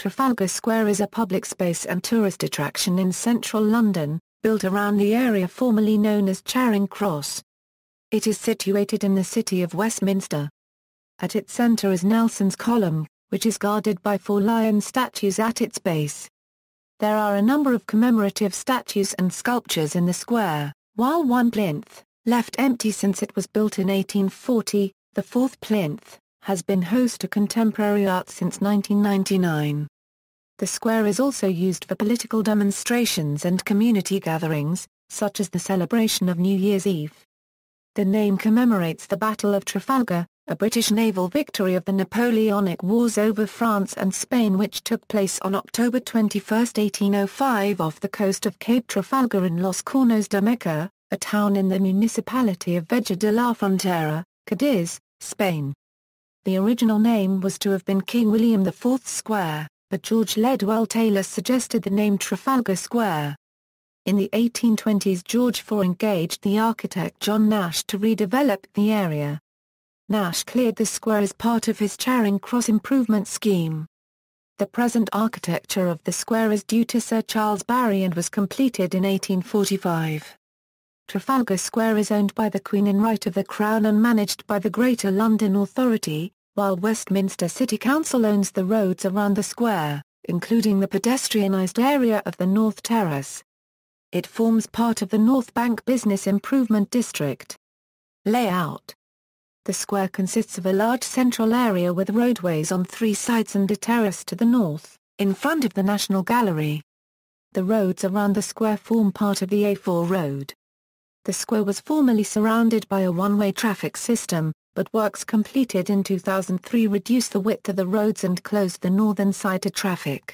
Trafalgar Square is a public space and tourist attraction in central London, built around the area formerly known as Charing Cross. It is situated in the City of Westminster. At its centre is Nelson's Column, which is guarded by 4 lion statues at its base. There are a number of commemorative statues and sculptures in the square, while one plinth, left empty since it was built in 1840, the Fourth Plinth, has been host to contemporary art since 1999. The square is also used for political demonstrations and community gatherings, such as the celebration of New Year's Eve. The name commemorates the Battle of Trafalgar, a British naval victory of the Napoleonic Wars over France and Spain which took place on October 21, 1805 off the coast of Cape Trafalgar in Los Canos de Meca, a town in the municipality of Vejer de la Frontera, Cadiz, Spain. The original name was to have been King William IV Square, but George Ledwell Taylor suggested the name Trafalgar Square. In the 1820s George IV engaged the architect John Nash to redevelop the area. Nash cleared the square as part of his Charing Cross improvement scheme. The present architecture of the square is due to Sir Charles Barry and was completed in 1845. Trafalgar Square is owned by the Queen in right of the Crown and managed by the Greater London Authority, while Westminster City Council owns the roads around the square, including the pedestrianised area of the North Terrace. It forms part of the North Bank Business Improvement District. Layout. The square consists of a large central area with roadways on 3 sides and a terrace to the north, in front of the National Gallery. The roads around the square form part of the A4 road. The square was formerly surrounded by a one-way traffic system, but works completed in 2003 reduced the width of the roads and closed the northern side to traffic.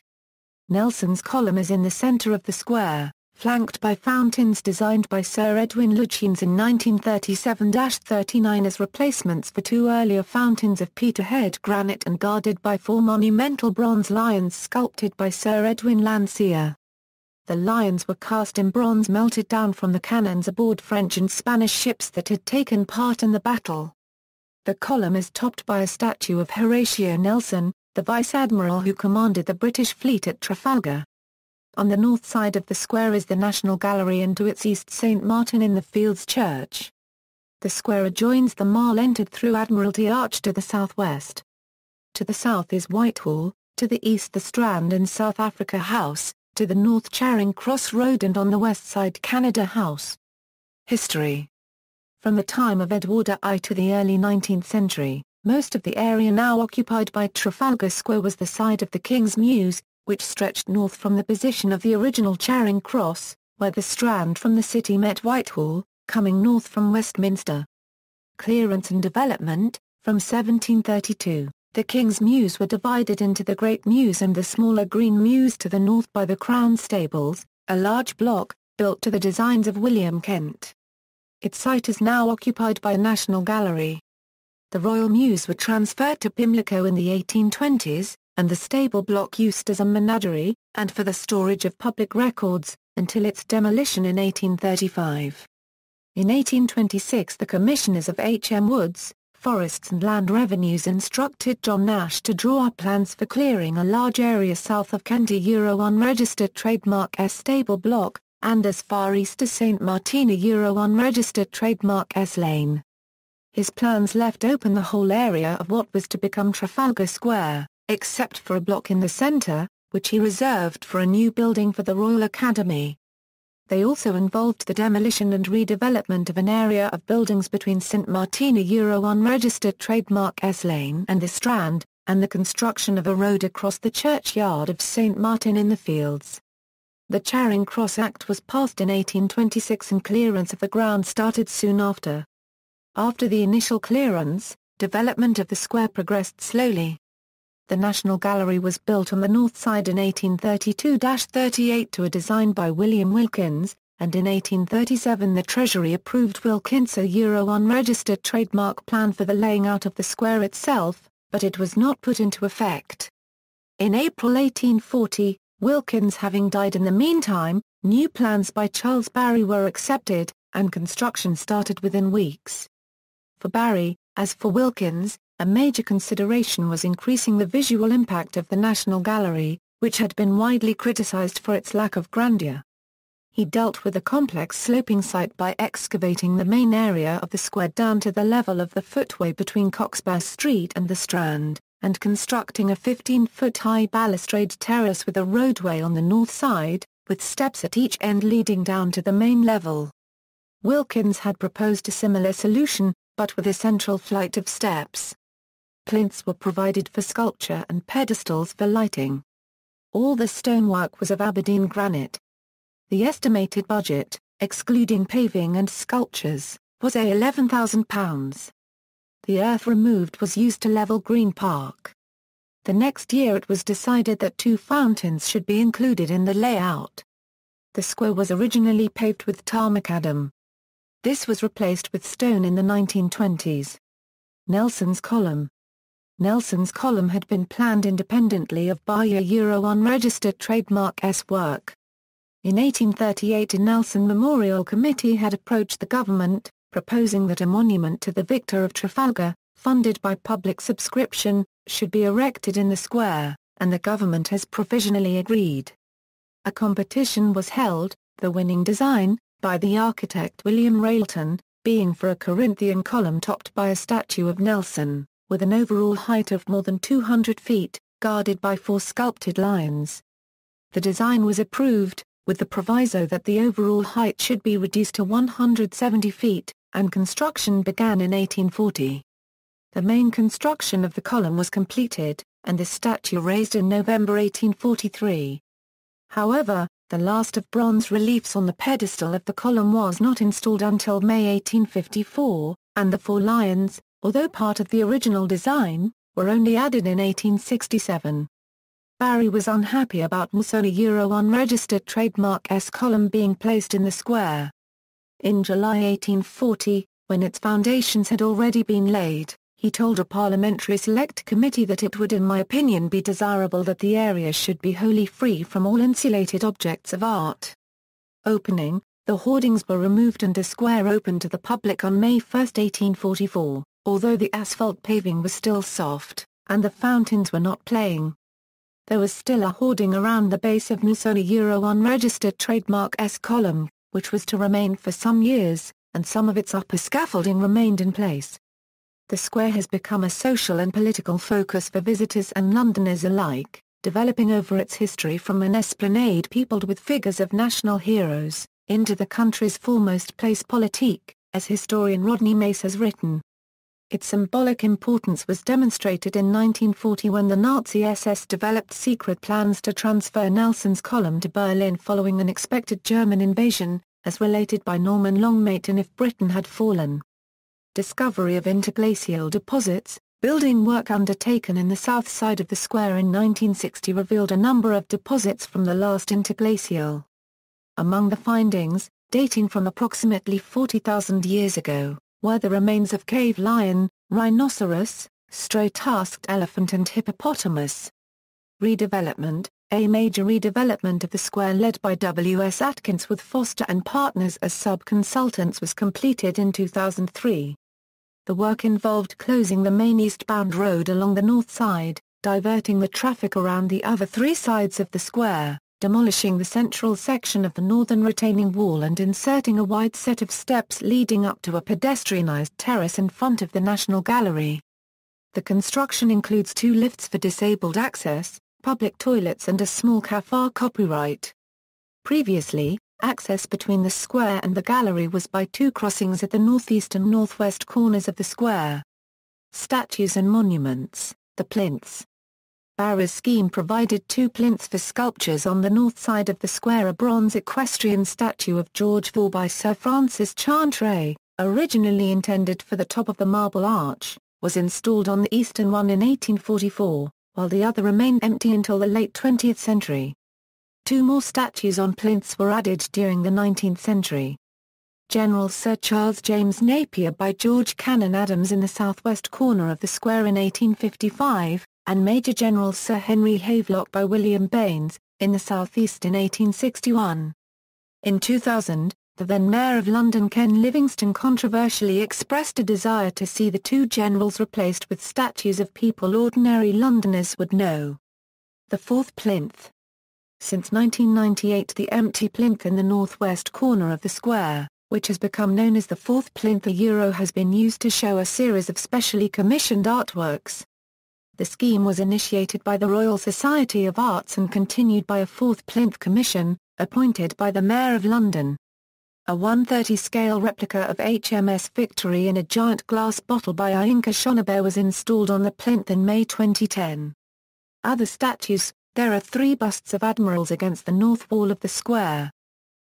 Nelson's Column is in the centre of the square, flanked by fountains designed by Sir Edwin Lutyens in 1937-39 as replacements for 2 earlier fountains of Peterhead granite and guarded by 4 monumental bronze lions sculpted by Sir Edwin Landseer. The lions were cast in bronze melted down from the cannons aboard French and Spanish ships that had taken part in the battle. The column is topped by a statue of Horatio Nelson, the Vice Admiral who commanded the British fleet at Trafalgar. On the north side of the square is the National Gallery and to its east St. Martin in the Fields Church. The square adjoins the Mall entered through Admiralty Arch to the southwest. To the south is Whitehall, to the east the Strand and South Africa House, to the north Charing Cross Road and on the west side Canada House. History. From the time of Edward I to the early 19th century, most of the area now occupied by Trafalgar Square was the site of the King's Mews, which stretched north from the position of the original Charing Cross, where the Strand from the city met Whitehall, coming north from Westminster. Clearance and development. From 1732, the King's Mews were divided into the Great Mews and the smaller Green Mews to the north by the Crown Stables, a large block, built to the designs of William Kent. Its site is now occupied by a National Gallery. The Royal Mews were transferred to Pimlico in the 1820s, and the stable block used as a menagerie, and for the storage of public records, until its demolition in 1835. In 1826 the Commissioners of H.M. Woods, Forests and Land Revenues instructed John Nash to draw up plans for clearing a large area south of Kenti unregistered trademark S stable block, and as far east as St. Martina unregistered trademark S Lane. His plans left open the whole area of what was to become Trafalgar Square, except for a block in the centre, which he reserved for a new building for the Royal Academy. They also involved the demolition and redevelopment of an area of buildings between St. Martina unregistered trademark S Lane and the Strand, and the construction of a road across the churchyard of St. Martin in the Fields. The Charing Cross Act was passed in 1826 and clearance of the ground started soon after. After the initial clearance, development of the square progressed slowly. The National Gallery was built on the north side in 1832-38 to a design by William Wilkins, and in 1837 the Treasury approved Wilkins' unregistered trademark plan for the laying out of the square itself, but it was not put into effect. In April 1840, Wilkins having died in the meantime, new plans by Charles Barry were accepted, and construction started within weeks. For Barry, as for Wilkins, A major consideration was increasing the visual impact of the National Gallery, which had been widely criticized for its lack of grandeur. He dealt with the complex sloping site by excavating the main area of the square down to the level of the footway between Cockspur Street and the Strand, and constructing a 15-foot-high balustrade terrace with a roadway on the north side, with steps at each end leading down to the main level. Wilkins had proposed a similar solution, but with a central flight of steps. Plinths were provided for sculpture and pedestals for lighting. All the stonework was of Aberdeen granite. The estimated budget, excluding paving and sculptures, was £11,000. The earth removed was used to level Green Park. The next year it was decided that 2 fountains should be included in the layout. The square was originally paved with tar macadam. This was replaced with stone in the 1920s. Nelson's Column. Nelson's Column had been planned independently of Vejer unregistered trademark S work. In 1838 a Nelson Memorial Committee had approached the government, proposing that a monument to the victor of Trafalgar, funded by public subscription, should be erected in the square, and the government has provisionally agreed. A competition was held, the winning design, by the architect William Railton, being for a Corinthian column topped by a statue of Nelson, with an overall height of more than 200 feet, guarded by 4 sculpted lions. The design was approved, with the proviso that the overall height should be reduced to 170 feet, and construction began in 1840. The main construction of the column was completed, and the statue raised in November 1843. However, the last of bronze reliefs on the pedestal of the column was not installed until May 1854, and the 4 lions, although part of the original design, were only added in 1867. Barry was unhappy about Mussolini's unregistered trademark S column being placed in the square. In July 1840, when its foundations had already been laid, he told a parliamentary select committee that it would in my opinion be desirable that the area should be wholly free from all insulated objects of art. Opening, the hoardings were removed and a square opened to the public on May 1, 1844, although the asphalt paving was still soft, and the fountains were not playing. There was still a hoarding around the base of Mussolini's unregistered trademark S column, which was to remain for some years, and some of its upper scaffolding remained in place. The square has become a social and political focus for visitors and Londoners alike, developing over its history from an esplanade peopled with figures of national heroes, into the country's foremost place politique, as historian Rodney Mace has written. Its symbolic importance was demonstrated in 1940 when the Nazi SS developed secret plans to transfer Nelson's column to Berlin following an expected German invasion, as related by Norman Longmate in If Britain Had Fallen. Discovery of interglacial deposits. Building work undertaken in the south side of the square in 1960 revealed a number of deposits from the last interglacial. Among the findings, dating from approximately 40,000 years ago, were the remains of cave lion, rhinoceros, straw-tusked elephant and hippopotamus. Redevelopment. A major redevelopment of the square led by W.S. Atkins with Foster and Partners as sub-consultants was completed in 2003. The work involved closing the main eastbound road along the north side, diverting the traffic around the other 3 sides of the square, demolishing the central section of the northern retaining wall and inserting a wide set of steps leading up to a pedestrianised terrace in front of the National Gallery. The construction includes 2 lifts for disabled access, public toilets and a small cafe. Copyright. Previously, access between the square and the gallery was by 2 crossings at the northeast and northwest corners of the square. Statues and monuments. The plinths. Barry's scheme provided 2 plinths for sculptures on the north side of the square. A bronze equestrian statue of George IV by Sir Francis Chantrey, originally intended for the top of the Marble Arch, was installed on the eastern one in 1844, while the other remained empty until the late 20th century. 2 more statues on plinths were added during the 19th century. General Sir Charles James Napier by George Cannon Adams in the southwest corner of the square in 1855, and Major General Sir Henry Havelock by William Baines, in the southeast in 1861. In 2000, the then Mayor of London Ken Livingstone controversially expressed a desire to see the two generals replaced with statues of people ordinary Londoners would know. The Fourth Plinth. Since 1998, the empty plinth in the northwest corner of the square, which has become known as the Fourth Plinth has been used to show a series of specially commissioned artworks. The scheme was initiated by the Royal Society of Arts and continued by a Fourth Plinth Commission, appointed by the Mayor of London. A 1/30 scale replica of HMS Victory in a giant glass bottle by Inca Shonaber was installed on the plinth in May 2010. Other statues: there are 3 busts of admirals against the north wall of the square.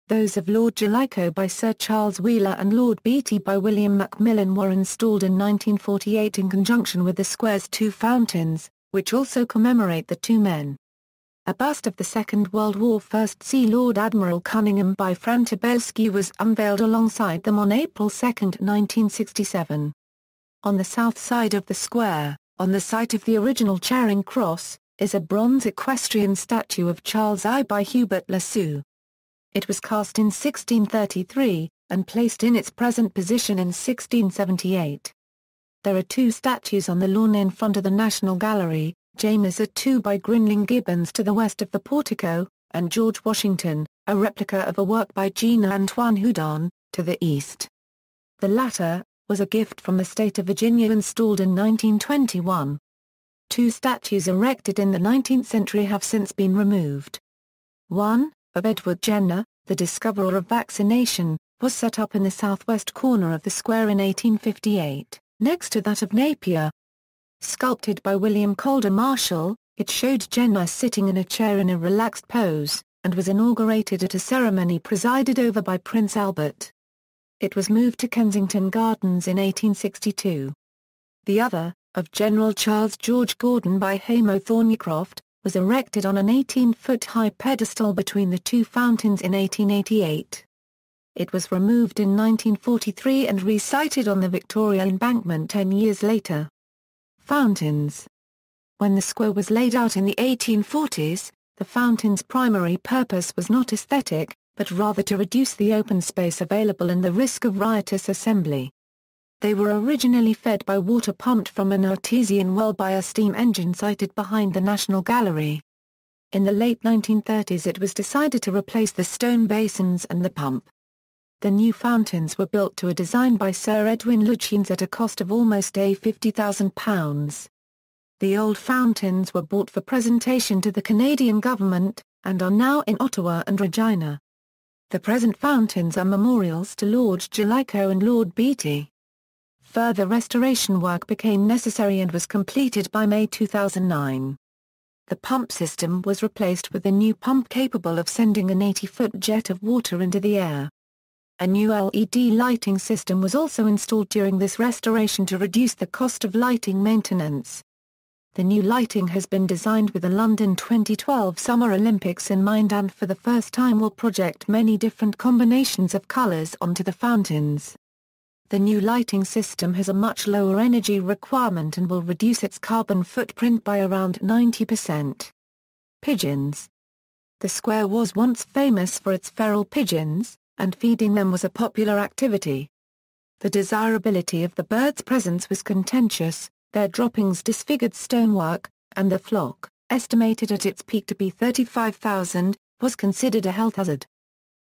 Those of Lord Jellicoe by Sir Charles Wheeler and Lord Beatty by William Macmillan were installed in 1948 in conjunction with the square's 2 fountains, which also commemorate the 2 men. A bust of the Second World War First Sea Lord Admiral Cunningham by Frantibelski was unveiled alongside them on April 2, 1967. On the south side of the square, on the site of the original Charing Cross, is a bronze equestrian statue of Charles I by Hubert Lassus. It was cast in 1633, and placed in its present position in 1678. There are 2 statues on the lawn in front of the National Gallery, James II by Grinling Gibbons to the west of the portico, and George Washington, a replica of a work by Jean-Antoine Houdon, to the east. The latter was a gift from the state of Virginia installed in 1921. 2 statues erected in the 19th century have since been removed. One, of Edward Jenner, the discoverer of vaccination, was set up in the southwest corner of the square in 1858, next to that of Napier. Sculpted by William Calder Marshall, it showed Jenner sitting in a chair in a relaxed pose, and was inaugurated at a ceremony presided over by Prince Albert. It was moved to Kensington Gardens in 1862. The other, of General Charles George Gordon by Hamo Thornycroft, was erected on an 18-foot-high pedestal between the 2 fountains in 1888. It was removed in 1943 and resited on the Victoria Embankment 10 years later. Fountains. When the square was laid out in the 1840s, the fountain's primary purpose was not aesthetic, but rather to reduce the open space available and the risk of riotous assembly. They were originally fed by water pumped from an artesian well by a steam engine sited behind the National Gallery. In the late 1930s it was decided to replace the stone basins and the pump. The new fountains were built to a design by Sir Edwin Lutyens at a cost of almost £50,000. The old fountains were bought for presentation to the Canadian government, and are now in Ottawa and Regina. The present fountains are memorials to Lord Jellicoe and Lord Beatty. Further restoration work became necessary and was completed by May 2009. The pump system was replaced with a new pump capable of sending an 80-foot jet of water into the air. A new LED lighting system was also installed during this restoration to reduce the cost of lighting maintenance. The new lighting has been designed with the London 2012 Summer Olympics in mind and for the first time will project many different combinations of colours onto the fountains. The new lighting system has a much lower energy requirement and will reduce its carbon footprint by around 90%. Pigeons. The square was once famous for its feral pigeons, and feeding them was a popular activity. The desirability of the birds' presence was contentious, their droppings disfigured stonework, and the flock, estimated at its peak to be 35,000, was considered a health hazard.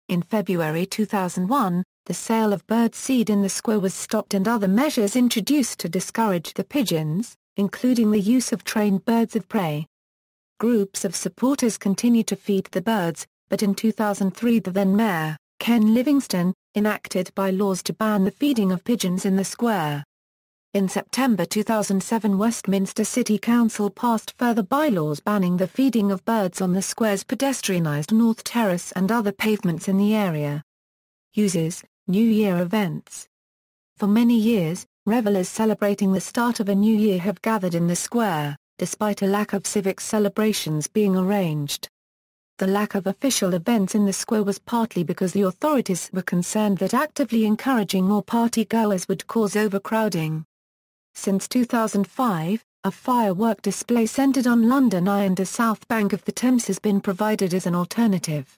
In February 2001, the sale of bird seed in the square was stopped and other measures introduced to discourage the pigeons, including the use of trained birds of prey. Groups of supporters continued to feed the birds, but in 2003 the then Mayor, Ken Livingstone, enacted bylaws to ban the feeding of pigeons in the square. In September 2007 Westminster City Council passed further bylaws banning the feeding of birds on the square's pedestrianised North Terrace and other pavements in the area. Uses, New Year events. For many years, revelers celebrating the start of a new year have gathered in the square, despite a lack of civic celebrations being arranged. The lack of official events in the square was partly because the authorities were concerned that actively encouraging more party-goers would cause overcrowding. Since 2005, a firework display centered on London Eye and the south bank of the Thames has been provided as an alternative.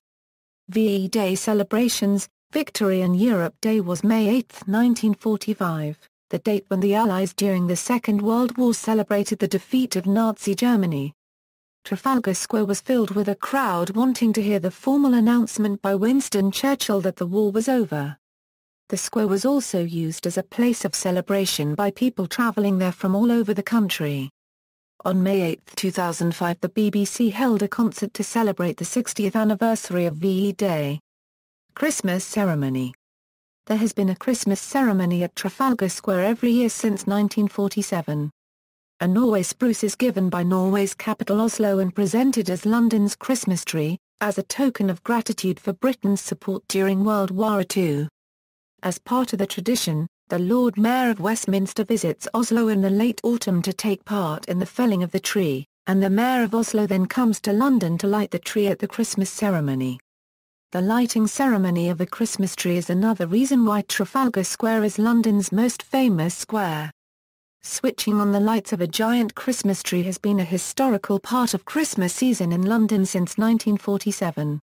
VE Day celebrations, Victory in Europe Day was May 8, 1945, the date when the Allies during the Second World War celebrated the defeat of Nazi Germany. Trafalgar Square was filled with a crowd wanting to hear the formal announcement by Winston Churchill that the war was over. The square was also used as a place of celebration by people travelling there from all over the country. On May 8, 2005, the BBC held a concert to celebrate the 60th anniversary of VE Day. Christmas ceremony. There has been a Christmas ceremony at Trafalgar Square every year since 1947. A Norway spruce is given by Norway's capital Oslo and presented as London's Christmas tree, as a token of gratitude for Britain's support during World War II. As part of the tradition, the Lord Mayor of Westminster visits Oslo in the late autumn to take part in the felling of the tree, and the Mayor of Oslo then comes to London to light the tree at the Christmas ceremony. The lighting ceremony of a Christmas tree is another reason why Trafalgar Square is London's most famous square. Switching on the lights of a giant Christmas tree has been a historical part of Christmas season in London since 1947.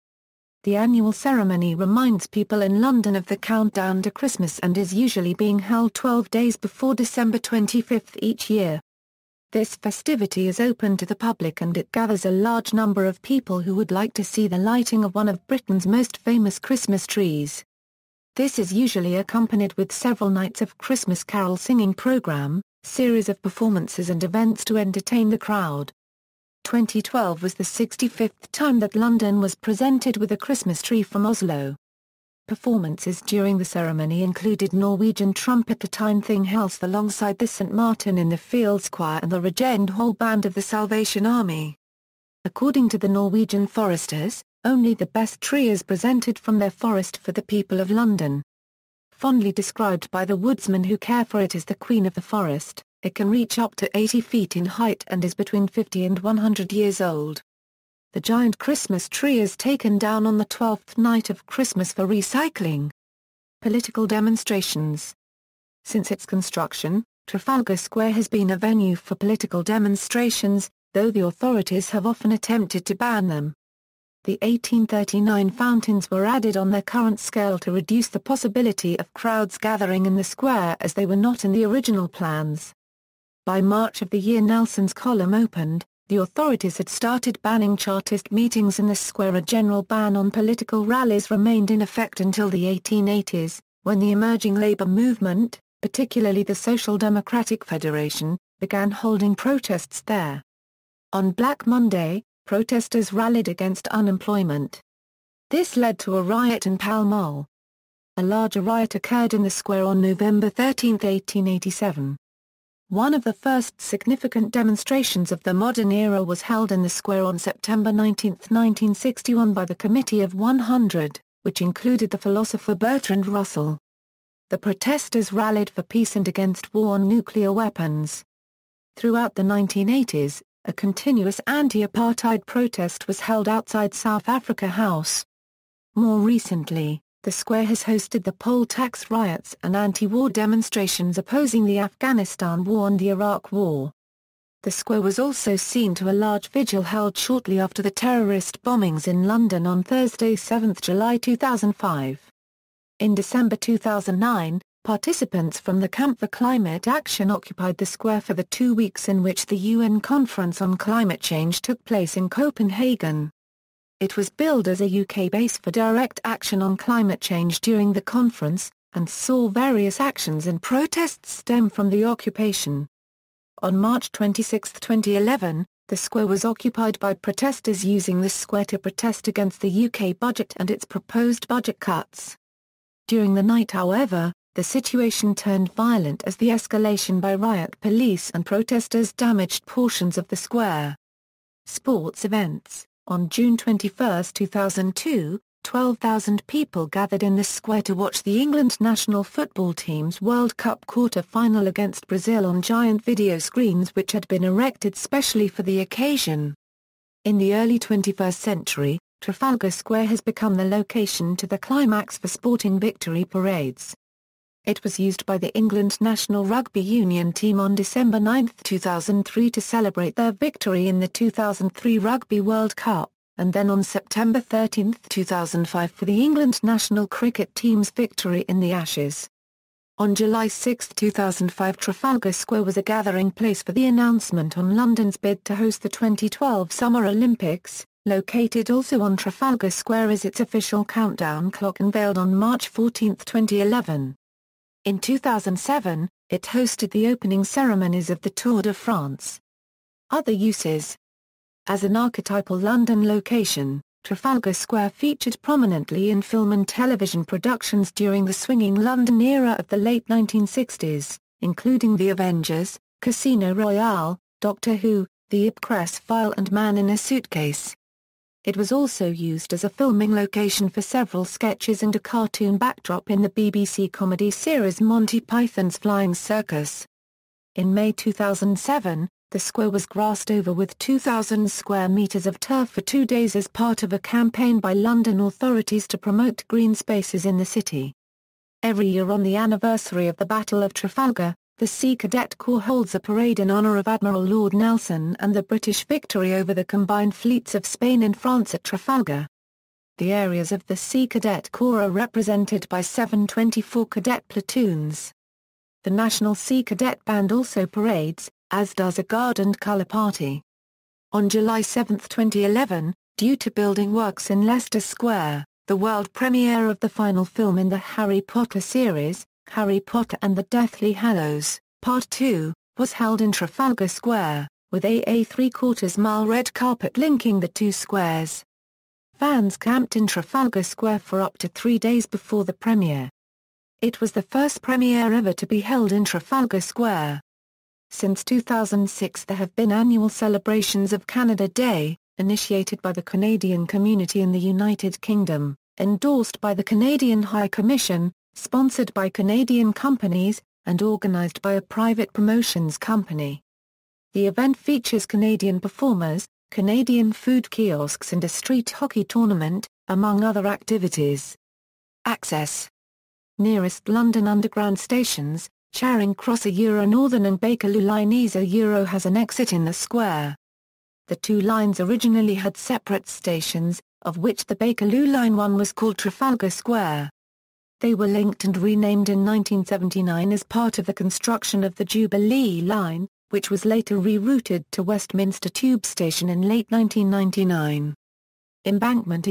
The annual ceremony reminds people in London of the countdown to Christmas and is usually being held 12 days before December 25 each year. This festivity is open to the public and it gathers a large number of people who would like to see the lighting of one of Britain's most famous Christmas trees. This is usually accompanied with several nights of Christmas carol singing program, series of performances and events to entertain the crowd. 2012 was the 65th time that London was presented with a Christmas tree from Oslo. Performances during the ceremony included Norwegian trumpeter Tyne Thing-Helst alongside the St. Martin in the Fields Choir and the Regent Hall Band of the Salvation Army. According to the Norwegian foresters, only the best tree is presented from their forest for the people of London. Fondly described by the woodsmen who care for it as the queen of the forest, it can reach up to 80 feet in height and is between 50 and 100 years old. The giant Christmas tree is taken down on the 12th night of Christmas for recycling. Political demonstrations. Since its construction, Trafalgar Square has been a venue for political demonstrations, though the authorities have often attempted to ban them. The 1839 fountains were added on their current scale to reduce the possibility of crowds gathering in the square as they were not in the original plans. By March of the year Nelson's column opened, the authorities had started banning Chartist meetings in the square. A general ban on political rallies remained in effect until the 1880s, when the emerging Labour movement, particularly the Social Democratic Federation, began holding protests there. On Black Monday, protesters rallied against unemployment. This led to a riot in Pall Mall. A larger riot occurred in the square on November 13, 1887. One of the first significant demonstrations of the modern era was held in the square on September 19, 1961 by the Committee of 100, which included the philosopher Bertrand Russell. The protesters rallied for peace and against war on nuclear weapons. Throughout the 1980s, a continuous anti-apartheid protest was held outside South Africa House. More recently, the square has hosted the poll tax riots and anti-war demonstrations opposing the Afghanistan War and the Iraq War. The square was also seen to a large vigil held shortly after the terrorist bombings in London on Thursday 7 July 2005. In December 2009, participants from the Camp for Climate Action occupied the square for the 2 weeks in which the UN Conference on Climate Change took place in Copenhagen. It was billed as a UK base for direct action on climate change during the conference, and saw various actions and protests stem from the occupation. On March 26, 2011, the square was occupied by protesters using the square to protest against the UK budget and its proposed budget cuts. During the night, however, the situation turned violent as the escalation by riot police and protesters damaged portions of the square. Sports events. On June 21, 2002, 12,000 people gathered in the square to watch the England national football team's World Cup quarter-final against Brazil on giant video screens which had been erected specially for the occasion. In the early 21st century, Trafalgar Square has become the location to the climax for sporting victory parades. It was used by the England national rugby union team on December 9, 2003 to celebrate their victory in the 2003 Rugby World Cup. and then on September 13, 2005 for the England national cricket team's victory in the Ashes. On July 6, 2005 Trafalgar Square was a gathering place for the announcement on London's bid to host the 2012 Summer Olympics. Located also on Trafalgar Square is its official countdown clock unveiled on March 14, 2011. In 2007, it hosted the opening ceremonies of the Tour de France. Other uses. As an archetypal London location, Trafalgar Square featured prominently in film and television productions during the swinging London era of the late 1960s, including The Avengers, Casino Royale, Doctor Who, The Ipcress File and Man in a Suitcase. It was also used as a filming location for several sketches and a cartoon backdrop in the BBC comedy series Monty Python's Flying Circus. In May 2007, the square was grassed over with 2,000 square metres of turf for 2 days as part of a campaign by London authorities to promote green spaces in the city. Every year on the anniversary of the Battle of Trafalgar, the Sea Cadet Corps holds a parade in honour of Admiral Lord Nelson and the British victory over the combined fleets of Spain and France at Trafalgar. The areas of the Sea Cadet Corps are represented by 724 cadet platoons. The National Sea Cadet Band also parades, as does a Guard and Colour Party. On July 7, 2011, due to building works in Leicester Square, the world premiere of the final film in the Harry Potter series, Harry Potter and the Deathly Hallows, Part 2, was held in Trafalgar Square, with a 3/4-mile red carpet linking the two squares. Fans camped in Trafalgar Square for up to 3 days before the premiere. It was the first premiere ever to be held in Trafalgar Square. Since 2006 there have been annual celebrations of Canada Day, initiated by the Canadian community in the United Kingdom, endorsed by the Canadian High Commission, sponsored by Canadian companies, and organised by a private promotions company. The event features Canadian performers, Canadian food kiosks and a street hockey tournament, among other activities. Access. Nearest London Underground stations, Charing Cross Northern and Bakerloo Line Euro has an exit in the square. The two lines originally had separate stations, of which the Bakerloo Line 1 was called Trafalgar Square. They were linked and renamed in 1979 as part of the construction of the Jubilee Line, which was later rerouted to Westminster Tube Station in late 1999. Embankment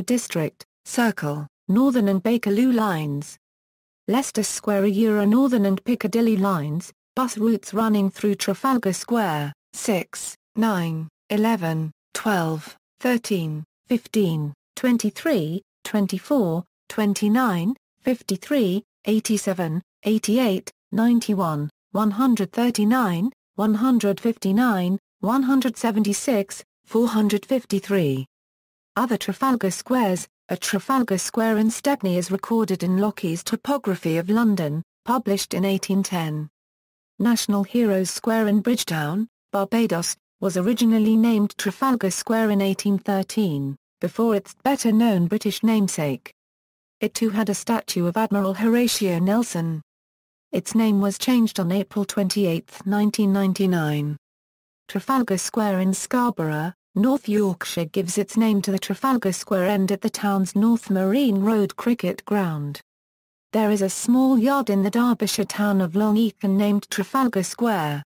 District, Circle, Northern and Bakerloo Lines. Leicester Square Northern and Piccadilly Lines, bus routes running through Trafalgar Square, 6, 9, 11, 12, 13, 15, 23, 24, 29, 53, 87, 88, 91, 139, 159, 176, 453. Other Trafalgar Squares. A Trafalgar Square in Stepney is recorded in Lockie's Topography of London, published in 1810. National Heroes Square in Bridgetown, Barbados, was originally named Trafalgar Square in 1813, before its better-known British namesake. It too had a statue of Admiral Horatio Nelson. Its name was changed on April 28, 1999. Trafalgar Square in Scarborough, North Yorkshire gives its name to the Trafalgar Square end at the town's North Marine Road cricket ground. There is a small yard in the Derbyshire town of Long Eaton named Trafalgar Square.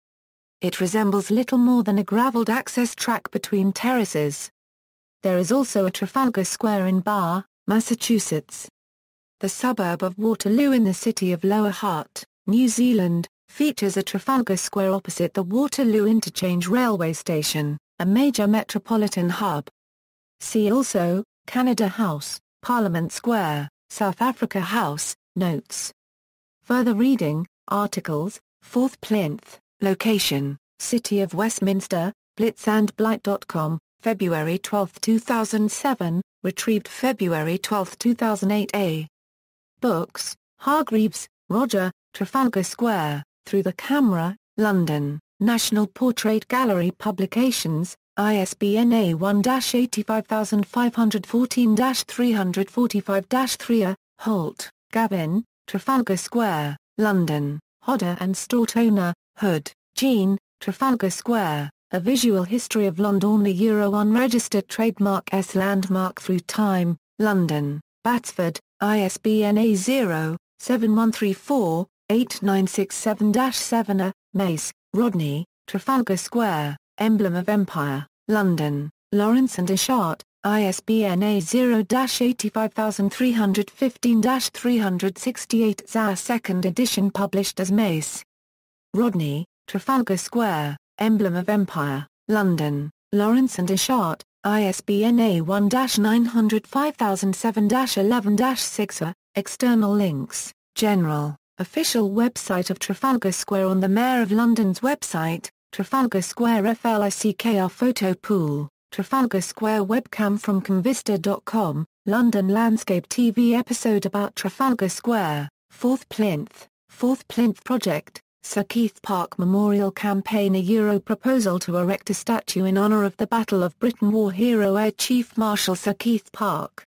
It resembles little more than a gravelled access track between terraces. There is also a Trafalgar Square in Barre, Massachusetts. The suburb of Waterloo in the city of Lower Hutt, New Zealand, features a Trafalgar Square opposite the Waterloo Interchange railway station, a major metropolitan hub. See also, Canada House, Parliament Square, South Africa House, Notes. Further reading, articles, Fourth Plinth, Location, City of Westminster, blitzandblight.com, February 12, 2007, retrieved February 12, 2008 A. Books, Hargreaves, Roger, Trafalgar Square, Through the Camera, London. National Portrait Gallery Publications, ISBN A1-85514-345-3 Holt, Gavin, Trafalgar Square, London, Hodder and Stoughton, Hood, Jean, Trafalgar Square, A Visual History of London. The Euro Unregistered Trademark S Landmark Through Time, London, Batsford, ISBN A0-7134-8967-7. Mace, Rodney, Trafalgar Square, Emblem of Empire, London, Lawrence and Ishart, ISBN A0-85315-368. Zar 2nd edition published as Mace. Rodney, Trafalgar Square, Emblem of Empire, London, Lawrence and Ishart, ISBN A1-905007-11-6. External links, General, official website of Trafalgar Square on the Mayor of London's website, Trafalgar Square FLICKR photo pool, Trafalgar Square webcam from comvista.com, London Landscape TV episode about Trafalgar Square, Fourth Plinth Project, Sir Keith Park Memorial Campaign. A Euro proposal to erect a statue in honour of the Battle of Britain war hero Air Chief Marshal Sir Keith Park.